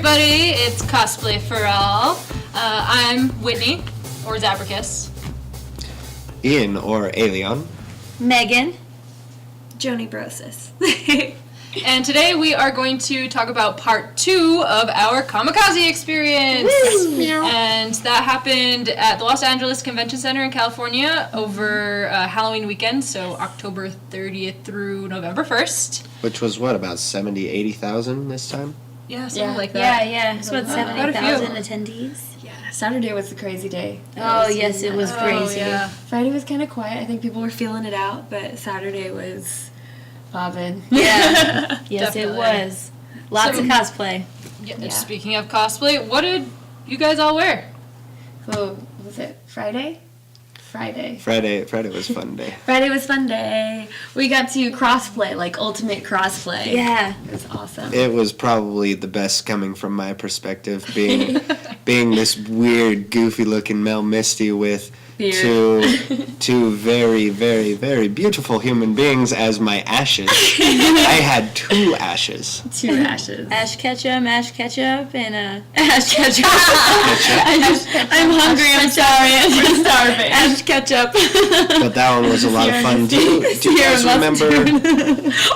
everybody, it's CosplayForAll. I'm Whitney, or Zabracus. Ian, or A.Leon. Megan. Joanie Brosas. And today we are going to talk about part 2 of our Comikaze experience. Woo! And that happened at the Los Angeles Convention Center in California over Halloween weekend, so October 30th through November 1st. Which was what, about 70, 80,000 this time? Yeah, something like that. Yeah. It's about quite a 70,000 few. attendees. Yeah, Saturday was the crazy day. Oh, yes, it was crazy. Yeah. Friday was kind of quiet. I think people were feeling it out, but Saturday was poppin'. Yeah. Yes, Definitely. it was. Lots of cosplay. Yeah. Speaking of cosplay, what did you guys all wear? Oh, was it Friday? Friday Friday was fun day. Friday was fun day. We got to crossplay, like ultimate crossplay. Yeah. It was awesome. It was probably the best coming from my perspective, being this weird, goofy-looking Mel Misty with two very, very, very beautiful human beings as my ashes. I had 2 ashes. 2 ashes. Ash ketchup, and ash ketchup. Ketchup. I'm hungry, I'm sorry. I'm starving. Ash ketchup. But that one was a lot of fun. Do you guys remember?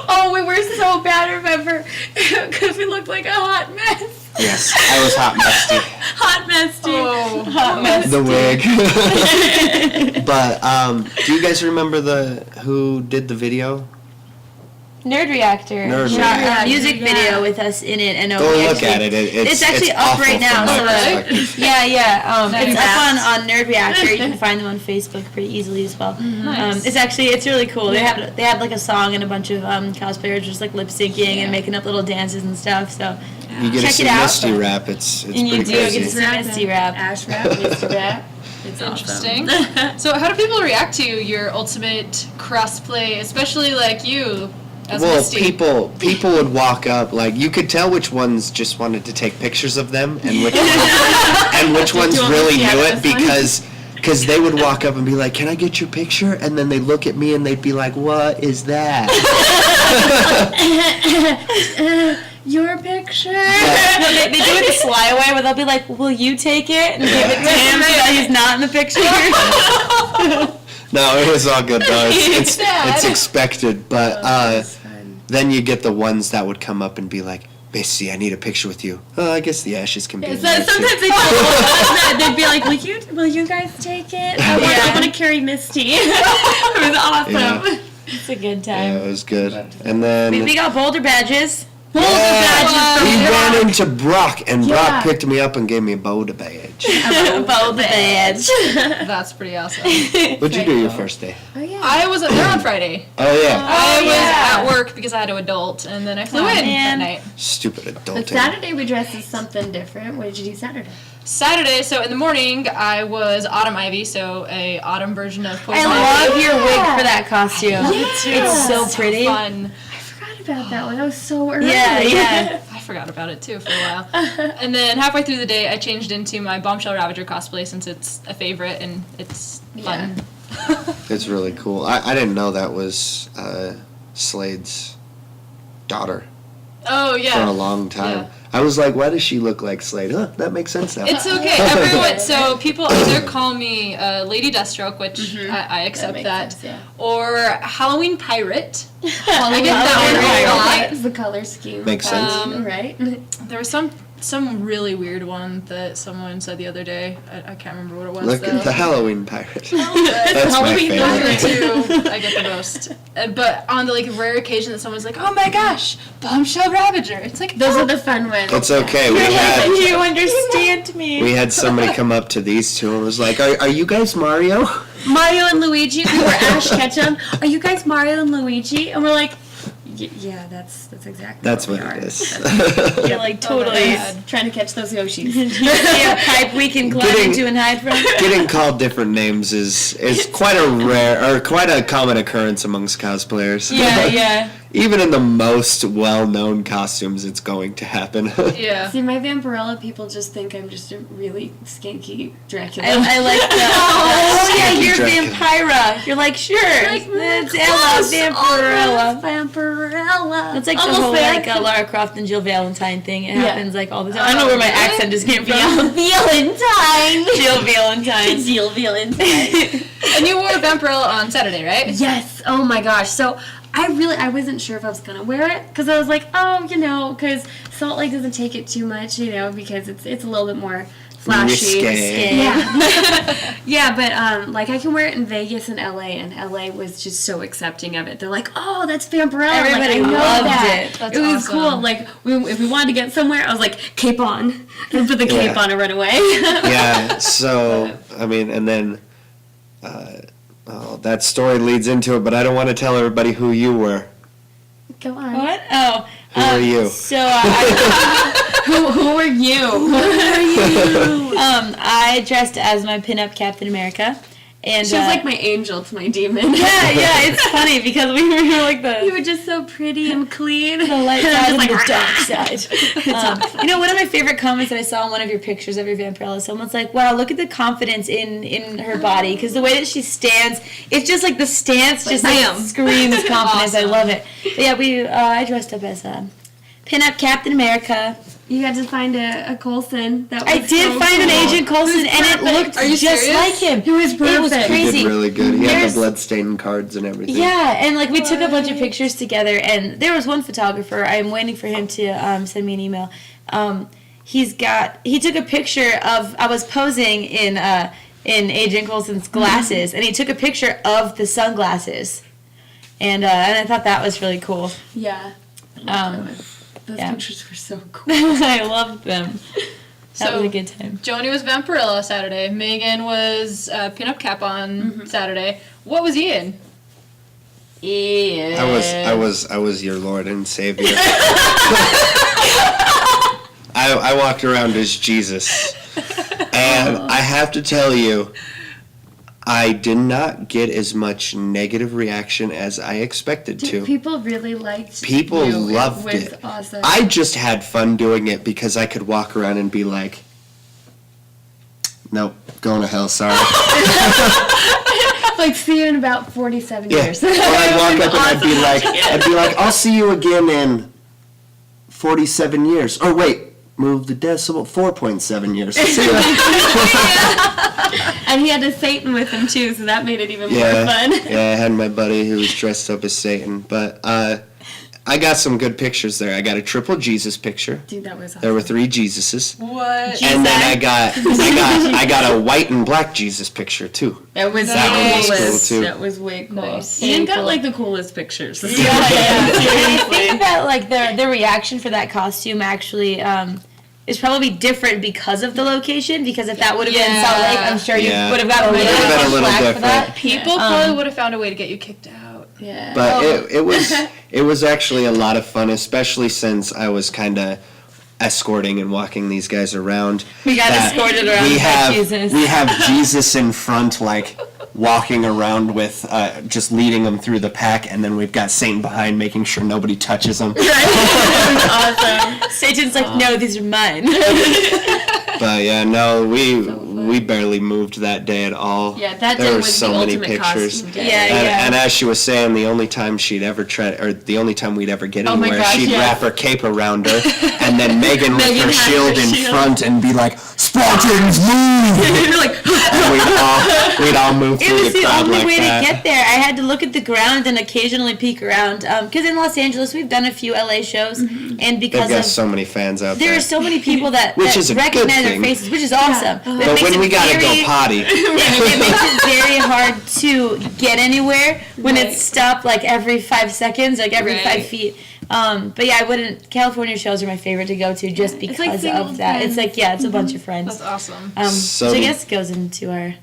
Oh, we were so bad, remember? Because we looked like a hot mess. Yes, I was hot musty. Hot messy. Oh, Hot mess. The wig. But do you guys remember who did the video? Nerd Reactor. Nerd Shot Reactor. a music video with us in it, and Go look at it. It's actually up awful right now. from my So perspective. yeah. Nice. It's up on Nerd Reactor. You can find them on Facebook pretty easily as well. Nice. It's really cool. They had like a song and a bunch of cosplayers just like lip syncing and making up little dances and stuff. So You get Check to see it out. Misty rap. It's and you pretty do get crazy. to see Misty rap. Ash rap, Misty rap. It's interesting. awesome. So how do people react to your ultimate crossplay, especially like you as Well, Misty? people would walk up, like, you could tell which ones just wanted to take pictures of them and which ones really knew it because they would walk up and be like, "Can I get your picture?" And then they look at me and they'd be like, "What is that?" Your picture. No, they do it a sly way where they'll be like, "Will you take it?" and give it to him so that he's not in the picture. No, it was all good though. It's Sad. expected, but then you get the ones that would come up and be like, "Misty, I need a picture with you." Oh, I guess the ashes can be in there too. Sometimes they'd be like, will you guys take it? I want to carry Misty. It was awesome. Yeah. It's a good Yeah, time. it was good. And then We got boulder badges. we ran into Brock, and Brock Yeah. picked me up and gave me a boulder badge. Boulder badge. That's pretty awesome. What'd you do your first day? Oh yeah. I wasn't there on Friday. Oh yeah, I was yeah. at work because I had to adult, and then I flew Oh, in man. that night. stupid But adulting. Saturday we dressed as something different. What did you do Saturday? Saturday, so in the morning, I was Autumn Ivy, so a autumn version of Poison I Ivy. love your wig for that costume. It's so pretty. Fun. I forgot about that one. That was so early. Yeah. I forgot about it too for a while. And then halfway through the day, I changed into my Bombshell Ravager cosplay since it's a favorite and it's fun. It's really cool. I didn't know that was Slade's daughter Oh for a yeah. long time. Yeah. I was like, why does she look like Slade? Huh, that makes sense now. It's okay. Everyone, so people either call me Lady Deathstroke, which I accept makes that, sense, yeah. or Halloween Pirate. I get that one a lot. The color scheme. Makes sense. Right? There was some really weird one that someone said the other day. I can't remember what it was. Look though. at the Halloween pirate. That's That's my Halloween favorite. too. I get the most. But on the rare occasion that someone's like, "Oh my gosh, Bombshell Ravager!" It's like Those are the fun ones. It's okay. You understand me. We had somebody come up to these two and was like, "Are you guys Mario?" Mario and Luigi. We were Ash Ketchum. Are you guys Mario and Luigi? And we're like, yeah, that's exactly. That's what what we it are. is. You're like totally. God. Trying to catch those Yoshis. Yeah, pipe we can climb Getting- into and hide from. Getting called different names is quite a rare or quite a common occurrence amongst cosplayers. Yeah. even in the most well-known costumes, it's going to happen. Yeah. See, my Vampirella people just think I'm just a really skanky Dracula. I like that. Oh yeah, Skanky you're Dracula. Vampira. You're like, sure. Like, That's close, Ella, Vampirella. Vampirella. It's like the Almost whole there. like Lara Croft and Jill Valentine thing. It Yeah. happens like all the time. I don't know where my accent just came from. Valentine. Jill Valentine. Jill Valentine. And you wore Vampirella on Saturday, right? Yes. Oh my gosh. So I wasn't sure if I was gonna wear it because I was like, oh, because Salt Lake doesn't take it too much, because it's a little bit more flashy. Risque. Yeah. Yeah, but like I can wear it in Vegas and LA, and LA was just so accepting of it. They're like, oh, that's Vampirella. Everybody like, I know loved that. it. That's It was awesome. cool. Like if we wanted to get somewhere, I was like, cape on, and put the cape Yeah. on and run away. Yeah, so, I mean, and then that story leads into it, but I don't want to tell everybody who you were. Go on. What? Oh. Who are you? So I Who are you? I dressed as my pinup Captain America. And She was like my angel to my demon. yeah, it's funny because we were like You the were just so pretty and clean. the light And side I'm and just the like, dark side. One of my favorite comments that I saw in one of your pictures of your Vampirella, someone's like, wow, look at the confidence in her body, because the way that she stands, it's just like the stance just bam. screams confidence. I Awesome. love it. But yeah, I dressed up as pinup Captain America. You got to find a Coulson. That was I did so find an cool. Agent Coulson, and it perfect. looked Are you just serious? like him. He was It was perfect. He crazy. did really good. He had There's- the bloodstained cards and everything. Yeah, and like we took a bunch of pictures together, and there was one photographer. I'm waiting for him to send me an email. He took a picture of I was posing in Agent Coulson's glasses, and he took a picture of the sunglasses, and I thought that was really cool. Yeah. Those yeah. pictures were so cool. I loved them. That So- was a good time. Joanie was Vampirella Saturday. Megan was Pinup Cap on Saturday. What was Ian? Ian. I was your Lord and Savior. I walked around as Jesus. And I have to tell you, I did not get as much negative reaction as I expected to. People really liked People you. loved It was it. awesome. I just had fun doing it because I could walk around and be like, nope, going to hell, sorry. like, see you in about 47 Yeah. years. Or I'd walk up and I'd be like, I'll see you again in 47 years. Or wait, move the decimal, 4.7 years. See you. And he had a Satan with him, too, so that made it even more Yeah, fun. yeah, I had my buddy who was dressed up as Satan, but I got some good pictures there. I got a triple Jesus picture. Dude, that was awesome. There were 3 Jesuses, What? and then I got a white and black Jesus picture too. That was That the one was coolest. cool, too. That was way cool. Nice. Ian got cool. like the coolest pictures. And I think that like the reaction for that costume actually is probably different because of the location. Because if that would have been Salt Lake, I'm sure you Yeah. would have gotten It would've been a more little flack for different. that. People probably would have found a way to get you kicked out. Yeah. But it was actually a lot of fun, especially since I was kind of escorting and walking these guys around. We got That escorted around by Jesus. We have Jesus in front, like walking around with just leading them through the pack, and then we've got Satan behind, making sure nobody touches them. Awesome. Satan's like, no, these are mine. But yeah, no, we barely moved that day at all. Yeah, that there day were was so the many ultimate pictures. costume day. Yeah. And as she was saying, the only time she'd ever the only time we'd ever get Oh my anywhere, gosh, she'd yes. wrap her cape around her, and then Megan with Megan her had shield her in shield. front and be like, Spartans, move! You're like, And we'd all move It through was the the crowd only like way that. to get there. I had to look at the ground and occasionally peek around. Because in Los Angeles, we've done a few LA shows, and They've because got of so many fans out there there. are so many people that, Which that is a good recognize thing. their faces, which is awesome. Yeah. It But makes when it we gotta very- go potty, it makes it very hard to get anywhere when Right. it's stopped like every 5 seconds, like every Right. 5 feet. But yeah, I wouldn't. California shows are my favorite to go to just It's because like single of that. friends. It's like it's a bunch of friends. That's awesome. So- So I guess goes into our.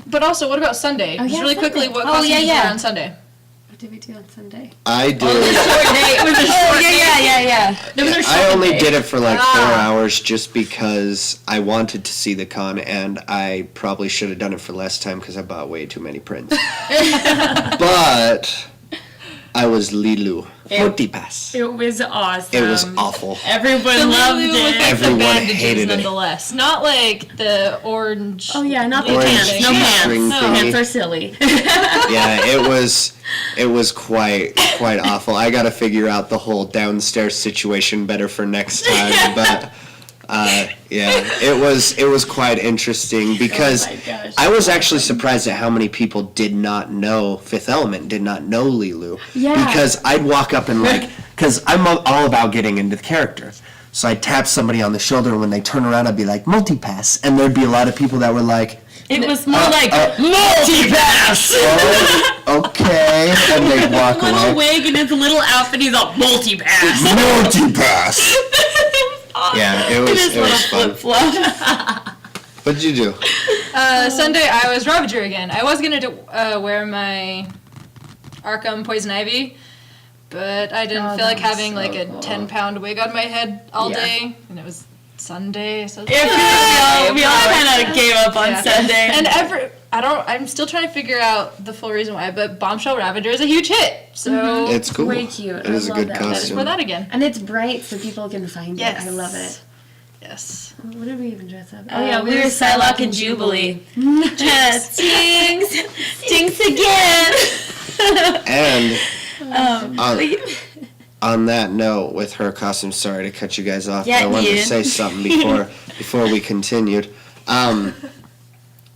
But also, what about Sunday? Oh, Just yeah, really quickly, Sunday. what Oh, costumes yeah, were yeah. on Sunday? what did we do on Sunday? I did. Oh yeah. I only did it for like 4 hours just because I wanted to see the con, and I probably should have done it for less time because I bought way too many prints. But I was Lilu. Multipass. It was awesome. It was awful. Everyone loved Lulu with, it. like, Everyone the bandages, hated it. nonetheless. Not like the orange. Oh yeah, not the Orange pants. No G-string pants. thingy. Pants are silly. Yeah, it was quite awful. I got to figure out the whole downstairs situation better for next time, but yeah, it was quite interesting because Oh my gosh. I was actually surprised at how many people did not know Fifth Element, did not know Lilu. Yeah. Because I'd walk up and because I'm all about getting into the character. So I'd tap somebody on the shoulder, and when they turn around, I'd be like, multipass. And there'd be a lot of people that were like, It was more like multipass! Oh, okay. And they'd walk Little away. wig and his little outfit. He's all multi-pass. Multipass! Yeah, it was fun. flip-flop. What'd you do? Sunday, I was Ravager again. I was going to wear my Arkham Poison Ivy, but I didn't Oh, feel like that was having so like a cool. 10-pound wig on my head all Yeah. day, and it was Sunday, so We all kind of gave up on Yeah. Sunday. And I'm still trying to figure out the full reason why, but Bombshell Ravager is a huge hit, so It's cool. Way cute. It is I a love good that. costume. for that again. And it's bright so people can find Yes. it. I love it. Yes. What did we even dress up? we were Psylocke and Jubilee. Jinx! Jinx again! And on, we- on that note, with her costume, sorry to cut you guys off, Yeah, but I wanted Ian. to say something before we continued.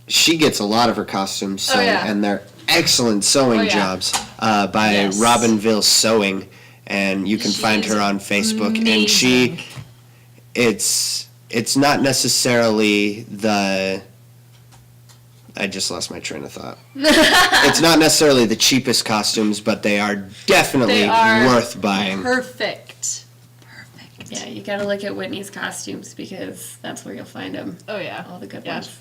She gets a lot of her costumes sewn, yeah. and they're excellent sewing Oh, yeah. jobs by Yes. Robinville Sewing, and you can find She's her on Facebook. And amazing. it's not necessarily the. I just lost my train of thought. It's not necessarily the cheapest costumes, but they are definitely They are worth buying. Perfect. Yeah, you gotta look at Whitney's costumes because that's where you'll find them. Oh yeah. All the good Yeah. ones.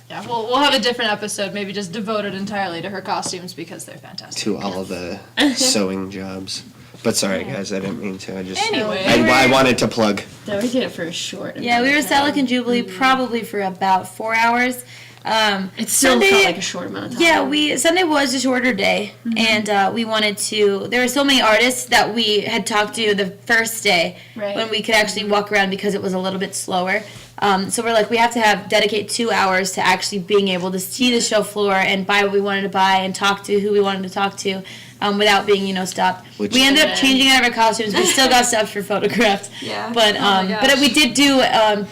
Yeah, we'll have a different episode, maybe just devoted entirely to her costumes because they're fantastic. To all of the sewing jobs. But sorry, guys, I didn't mean to. I just Anyway. I wanted to plug. No, we did it for a short. Yeah, we were amount of time. Psylocke and Jubilee probably for about 4 hours. It still Sunday- felt like a short amount of time. Yeah, Sunday was a shorter day, and we wanted to. There were so many artists that we had talked to the first day Right. when we could actually walk around because it was a little bit slower. So we're like, we have to dedicate 2 hours to actually being able to see the show floor and buy what we wanted to buy and talk to who we wanted to talk to. Without being, stopped. Which- We ended up changing out of our costumes. We still got stopped for photographs. Yeah. But Oh my but gosh. we did do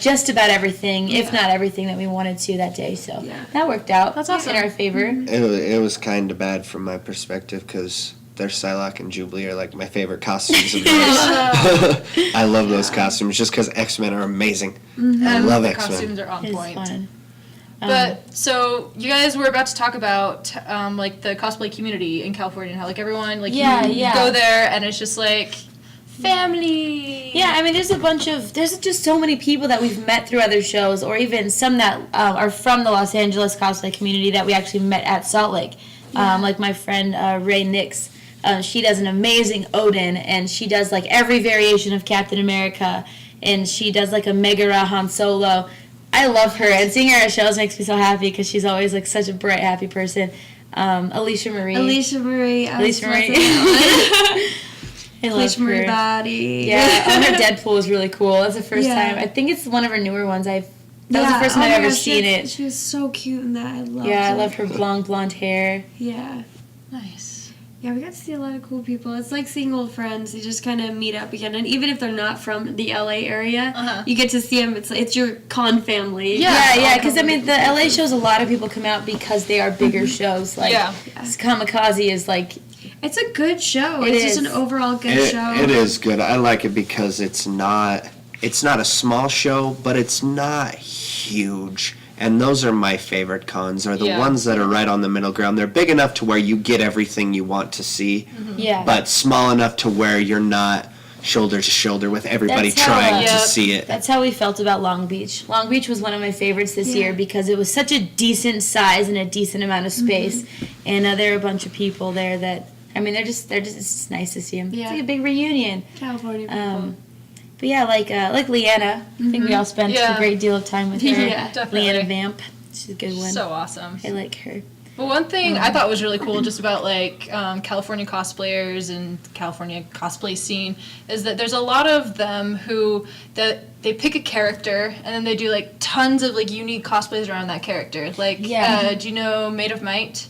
just about everything, if not everything, that we wanted to that day. So Yeah. that worked out. That's awesome. In our favor. It was kind of bad from my perspective because their Psylocke and Jubilee are like my favorite costumes of theirs. I love those costumes just because X-Men are amazing. I love the X-Men. costumes are on It's point. fun. But so you guys were about to talk about like the cosplay community in California and how like everyone like Yeah, you yeah. go there and it's just like family. Yeah, I mean, there's just so many people that we've met through other shows, or even some that are from the Los Angeles cosplay community that we actually met at Salt Lake. Like my friend Ray Nix, she does an amazing Odin, and she does like every variation of Captain America, and she does like a Megara Han Solo. I love her, and seeing her at shows makes me so happy because she's always like such a bright, happy person. Alicia Marie. Alicia Marie. Alicia Marie. I love Alicia Marie her. body. Yeah, her Deadpool is really cool. That's the first Yeah. time. I think it's one of her newer ones. That was the first time I've ever seen it. She was so cute in that. I loved Yeah, I it. love her blonde hair. Yeah. Nice. Yeah, we got to see a lot of cool people. It's like seeing old friends. You just kind of meet up again, and even if they're not from the LA area, Uh-huh. you get to see them. It's your con family. Yeah, because I mean, the LA shows, a lot of people come out because they are bigger shows. Like, Yeah. Kamikaze is like, It's a good show. It It's just is. an overall good show. It is good. I like it because it's not a small show, but it's not huge. And those are my favorite cons, are the Yeah. ones that are right on the middle ground. They're big enough to where you get everything you want to see, yeah. but small enough to where you're not shoulder to shoulder with everybody That's how, trying to Yep. see it. That's how we felt about Long Beach. Long Beach was one of my favorites this Yeah. year because it was such a decent size and a decent amount of space. And there are a bunch of people there that, I mean, they're just it's just nice to see them. Yeah. It's like a big reunion. California people. But yeah, like Leanna. I think we all spent Yeah. a great deal of time with her. Yeah, definitely. Leanna Vamp. She's a good one. So awesome. I like her. But one thing I thought was really cool just about like California cosplayers and California cosplay scene is that there's a lot of them who they pick a character and then they do like tons of like unique cosplays around that character. Like, do you know Maid of Might?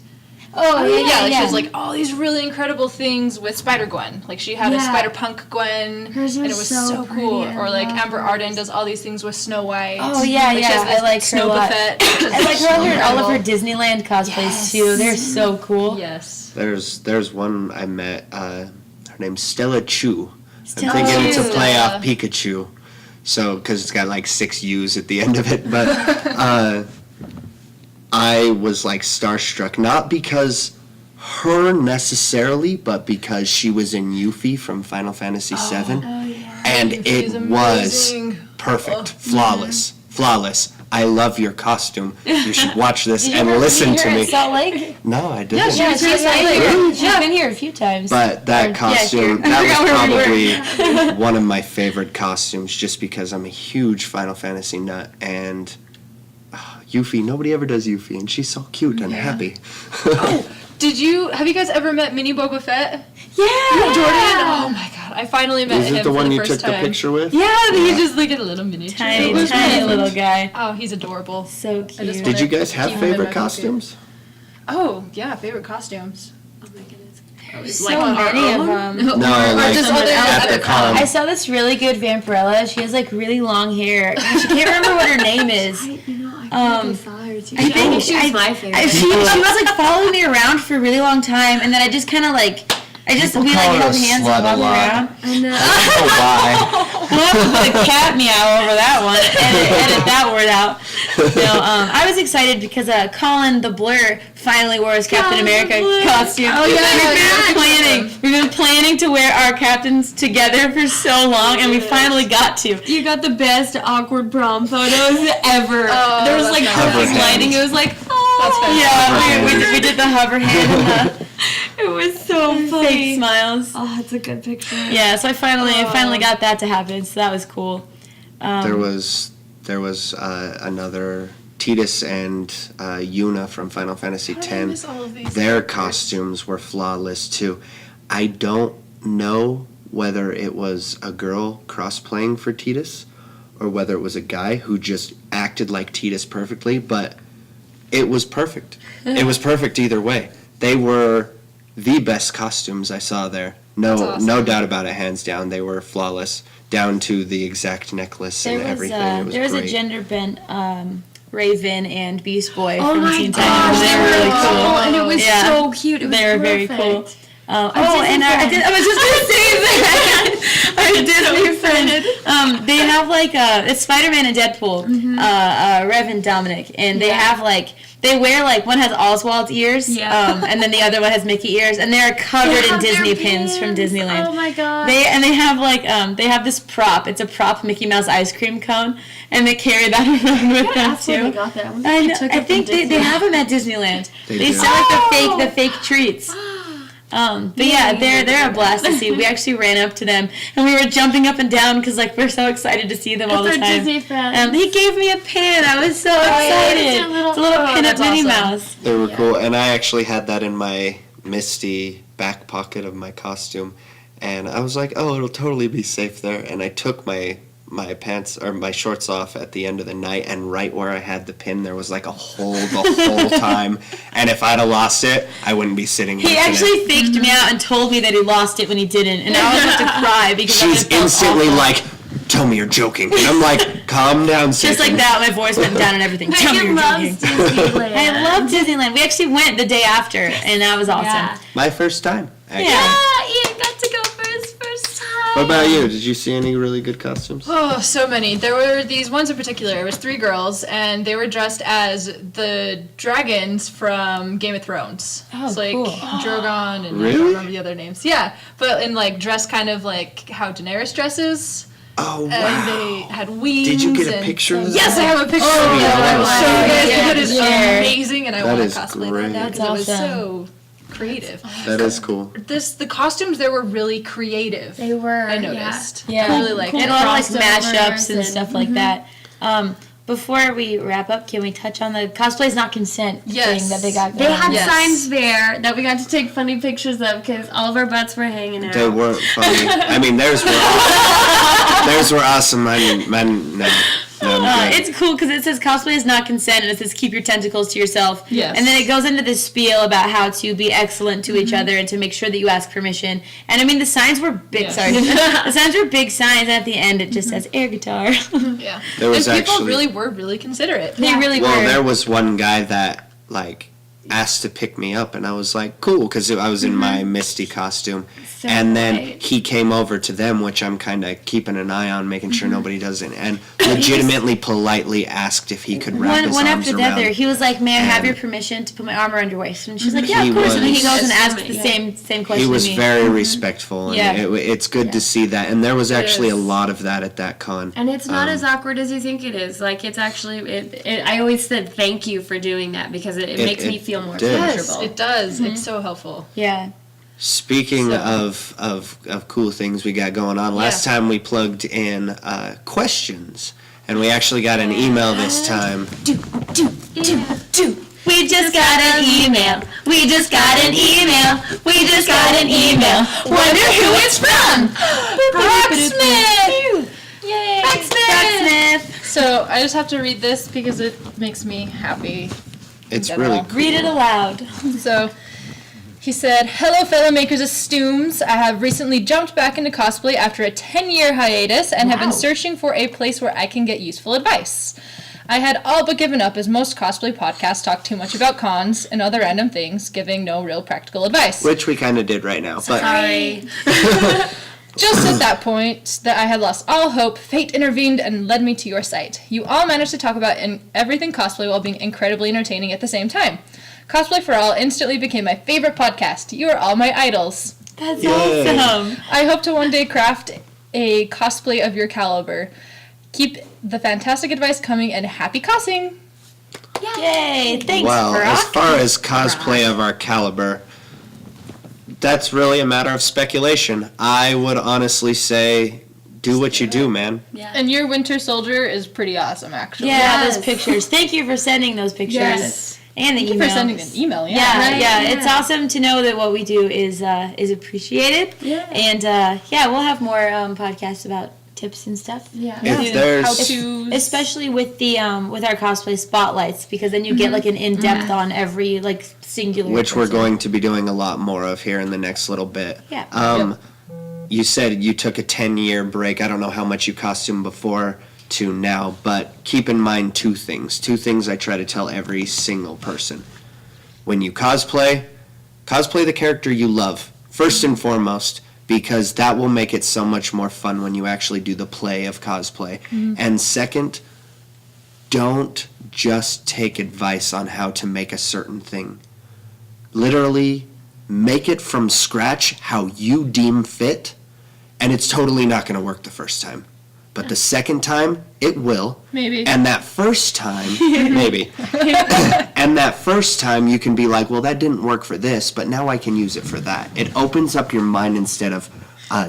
Oh, yeah. She has like all these really incredible things with Spider-Gwen. Like she had a Spider-Punk Gwen, Hers and it was was so cool. pretty. Or I like love Amber hers. Arden does all these things with Snow White. Oh, yeah, Like, she has I like her Snow a lot. Buffet. I like all of her Disneyland cosplays, too. They're so cool. Yes. There's one I met. Her name's Stella Chu. Stella I'm thinking it's a Chu. play off Pikachu, so because it's got like 6 U's at the end of it. But I was like starstruck, not because her necessarily, but because she was in Yuffie from Final Fantasy VII, and Yuffie's it was amazing. perfect, flawless. I love your costume. You should watch this and listen to me. Salt Lake? No, I didn't. Yeah, she's been here a few times. But that costume, here. that was probably one of my favorite costumes, just because I'm a huge Final Fantasy nut, and Yuffie, nobody ever does Yuffie, and she's so cute and happy. Have you guys ever met Mini Boba Fett? Yeah! Jordan? Oh my god, I finally met Is him it the for one the you first took time. the picture with? Yeah, he's just like a little miniature. Tiny Baby. little guy. Oh, he's adorable. So just cute. Did you guys have Keep him in favorite my pocket. costumes? Oh, yeah, favorite costumes. Oh my goodness. So Like on our many of own? them. No, like just other- at the other con. I saw this really good vampirella. She has like really long hair. Gosh, I can't remember what her name is. I think I saw her too. I think she was my favorite. She was like following me around for a really long time, and then I just kind of like, we call like her held a hands slut and a walked lot. around. I know. I don't know why. We'll have to put a cat meow over that one. Edit that word out. No, I was excited because Colin the Blur finally wore his Captain America costume. Oh, yeah, We've been planning to wear our captains together for so long, and we finally got to. You got the best awkward prom photos ever. Oh, there was like that's nice. perfect lighting. It was like, oh. Yeah, we did the hover hand and the It was so funny. fake smiles. Oh, it's a good picture. Yeah, so I finally got that to happen, so that was cool. There was another Tidus and Yuna from Final Fantasy X. miss all of these Their characters? costumes were flawless too. I don't know whether it was a girl cross-playing for Tidus or whether it was a guy who just acted like Tidus perfectly, but it was perfect. It was perfect either way. They were the best costumes I saw there. No, awesome. no doubt about it. Hands down, they were flawless, down to the exact necklace and everything. It was there was great. a gender bent Raven and Beast Boy Oh from my Teen gosh, Titans. They were really cool. And it was Yeah. so cute. It was They were very perfect. cool. I Disney was just gonna say that. Our Disney friend. They have like it's Spider-Man and Deadpool, Rev and Dominic, and they have like they wear like one has Oswald's ears, and then the other one has Mickey ears, and they're covered in Disney pins from Disneyland. Oh my god. They have like they have this prop. It's a prop Mickey Mouse ice cream cone, and they carry that around with them That's where they too. got that. I know. I think they have them at Disneyland. They They do. sell like the fake treats. But yeah, they're a blast to see. We actually ran up to them and we were jumping up and down because like we're so excited to see them all the It's our time. Disney friends. He gave me a pin. I was so yeah, excited. it's a little- pin of that's Minnie awesome. Mouse. They were cool, and I actually had that in my Misty back pocket of my costume, and I was like, oh, it'll totally be safe there, and I took my pants or my shorts off at the end of the night, and right where I had the pin there was like a hole the whole time, and if I'd have lost it, I wouldn't be sitting here He today. actually faked me out and told me that he lost it when he didn't, and I was about to cry because I She's just felt instantly awful. like, tell me you're joking, and I'm like, calm down, Just like Satan. that, my voice went down and everything. Tell me Megan you're loves joking. Disneyland. I love Disneyland. We actually went the day after, and that was awesome. Yeah. My first time, actually. Yeah. Ian got to go for his first time. What about you? Did you see any really good costumes? Oh, so many. There were these ones in particular. It was 3 girls, and they were dressed as the dragons from Game of Thrones. Oh, it's like cool. Drogon and I Really? don't remember the other names. Yeah, but in like dressed kind of like how Daenerys dresses. Oh, And wow. they had wings. Did you get a and- picture of that? Yes, I have a picture Oh, of yeah, it. that I will was show you guys. so It is good. amazing, and I That want to is cosplay great. that now because That's it was awesome. so creative. That is cool. The costumes there were really creative. They were. I noticed. Yeah. I really liked They it. had a lot of like Crossovers mashups and and- stuff like that. before we wrap up, can we touch on the cosplay's not consent thing that they got going They on? had signs there that we got to take funny pictures of because all of our butts were hanging out. They weren't funny. I mean, theirs were awesome. It's cool because it says cosplay is not consent, and it says keep your tentacles to yourself. Yes. And then it goes into this spiel about how to be excellent to each other and to make sure that you ask permission. And I mean, the signs were big. Yes. Sorry, the signs were big signs. And at the end, it just says air guitar. Yeah. There was and people actually- really were really considerate. They really Well, were. there was one guy that, like, asked to pick me up, and I was like, cool, because I was in my Misty costume. So And then right. he came over to them, which I'm kind of keeping an eye on, making sure nobody does it, and legitimately politely asked if he could wrap his one arms after the around. other, he was like, "May I have And- your permission to put my arm around your waist?" And she's like, "Yeah, He of course." And then he was- goes and asks the Yeah. same question He was to me. very respectful, and Yeah. it's good to see that. And there was actually a is. lot of that at that con. And it's not as awkward as you think it is. Like, it's actually, I always said thank you for doing that because it makes me feel more did. Yes, comfortable. it does. It's so helpful. Yeah. Speaking So- of cool things we got going on, last time we plugged in questions, and we actually got an email this time. We just got an email. We just got an email. We just got an email. Wonder who it's from. Brocksmith. Yay! Brocksmith. So I just have to read this because it makes me happy. It's general. really cool. Read it aloud. So he said, "Hello, fellow makers of Stooms. I have recently jumped back into cosplay after a 10-year hiatus and have been searching for a place where I can get useful advice. I had all but given up as most cosplay podcasts talk too much about cons and other random things, giving no real practical advice. Which we kind of did right now. But Sorry. Just at that point that I had lost all hope, fate intervened and led me to your site. You all managed to talk about everything cosplay while being incredibly entertaining at the same time. CosplayForAll instantly became my favorite podcast. You are all my idols. That's Yay. awesome. I hope to one day craft a cosplay of your caliber. Keep the fantastic advice coming and happy cossing." Yay. Thanks, well, Brock. as far as cosplay of our caliber, that's really a matter of speculation. I would honestly say, do what you do, man. And your Winter Soldier is pretty awesome, actually. Yeah, Yes. those pictures. Thank you for sending those pictures. Yes. And the Thank you email. for sending an email, Yeah, yeah. yeah, it's awesome to know that what we do is appreciated. Yeah. And we'll have more podcasts about tips and stuff. Yeah. If there's How-tos. Especially with the with our cosplay spotlights, because then you get like an in depth on every like singular. which we're person. going to be doing a lot more of here in the next little bit. Yeah. You said you took a 10-year break. I don't know how much you costumed before to now, but keep in mind two things. Two things I try to tell every single person. When you cosplay the character you love, first and foremost, because that will make it so much more fun when you actually do the play of cosplay. And second, don't just take advice on how to make a certain thing. Literally, make it from scratch how you deem fit, and it's totally not going to work the first time. But the second time, it will. Maybe. And that first time, maybe. And that first time, you can be like, well, that didn't work for this, but now I can use it for that. It opens up your mind instead of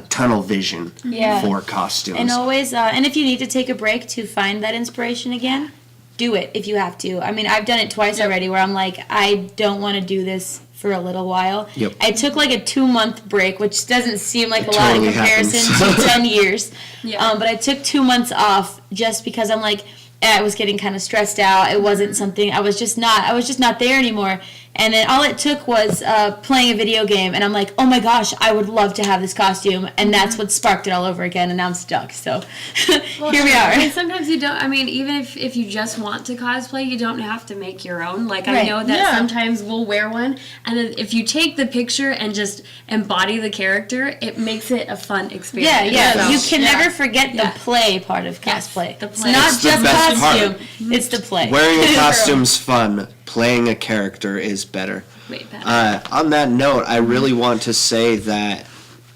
tunnel vision Yeah. for costumes. And always, and if you need to take a break to find that inspiration again, do it if you have to. I mean, I've done it twice already where I'm like, I don't want to do this for a little while. Yep. I took like a 2-month break, which doesn't seem like It a lot in totally comparison happens. to 10 years. Yeah. But I took 2 months off just because I'm like, I was getting kind of stressed out. It wasn't something, I was just not there anymore. And then all it took was playing a video game, and I'm like, oh my gosh, I would love to have this costume, and that's what sparked it all over again, and now I'm stuck. So here we are. And sometimes you don't, I mean, even if you just want to cosplay, you don't have to make your own. Like, I Right. know that Yeah. sometimes we'll wear one, and then if you take the picture and just embody the character, it makes it a fun experience. Yeah, yeah. So- You can Yeah. never forget the Yeah. play part of Yes, cosplay. the It's play. not It's the just best costume, part. it's the play. Wearing a costume's fun. Playing a character is better. Way better. On that note, I really want to say that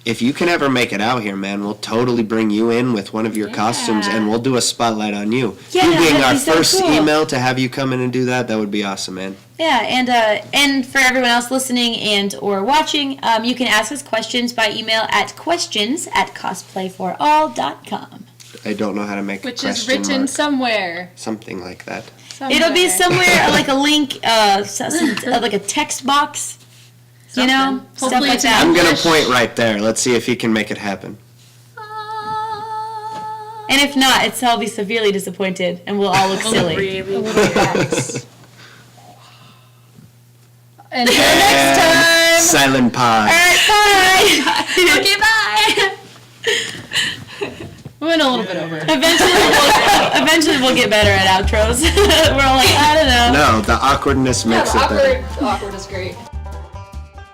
if you can ever make it out here, man, we'll totally bring you in with one of your costumes, and we'll do a spotlight on you. Yeah, you being that'd our be so first cool. email to have you come in and do that, that would be awesome, man. Yeah, and for everyone else listening and or watching, you can ask us questions by email at questions@cosplayforall.com. I don't know how to make Which a is question written mark. somewhere. Something like that. It'll be somewhere like a link, like a text box. You know, Something. stuff Hopefully like it's in that. I'm gonna English. point right there. Let's see if he can make it happen. And if not, I'll be severely disappointed, and we'll all look silly. Until next time. Silent pause. Bye. Okay, bye. We went a little bit over. Eventually we'll get better at outros. We're all like, I don't know. No, the awkwardness makes it better. Awkward is great.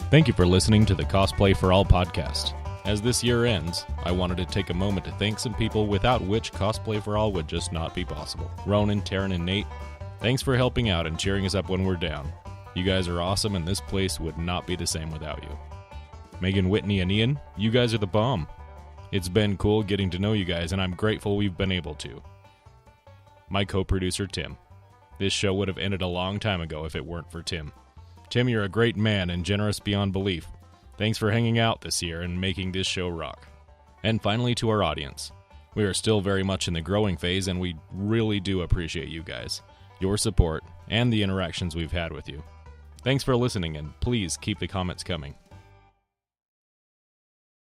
Thank you for listening to the Cosplay for All podcast. As this year ends, I wanted to take a moment to thank some people without which Cosplay for All would just not be possible. Ronan, Taryn, and Nate, thanks for helping out and cheering us up when we're down. You guys are awesome, and this place would not be the same without you. Megan, Whitney, and Ian, you guys are the bomb. It's been cool getting to know you guys, and I'm grateful we've been able to. My co-producer, Tim. This show would have ended a long time ago if it weren't for Tim. Tim, you're a great man and generous beyond belief. Thanks for hanging out this year and making this show rock. And finally, to our audience. We are still very much in the growing phase, and we really do appreciate you guys, your support, and the interactions we've had with you. Thanks for listening, and please keep the comments coming.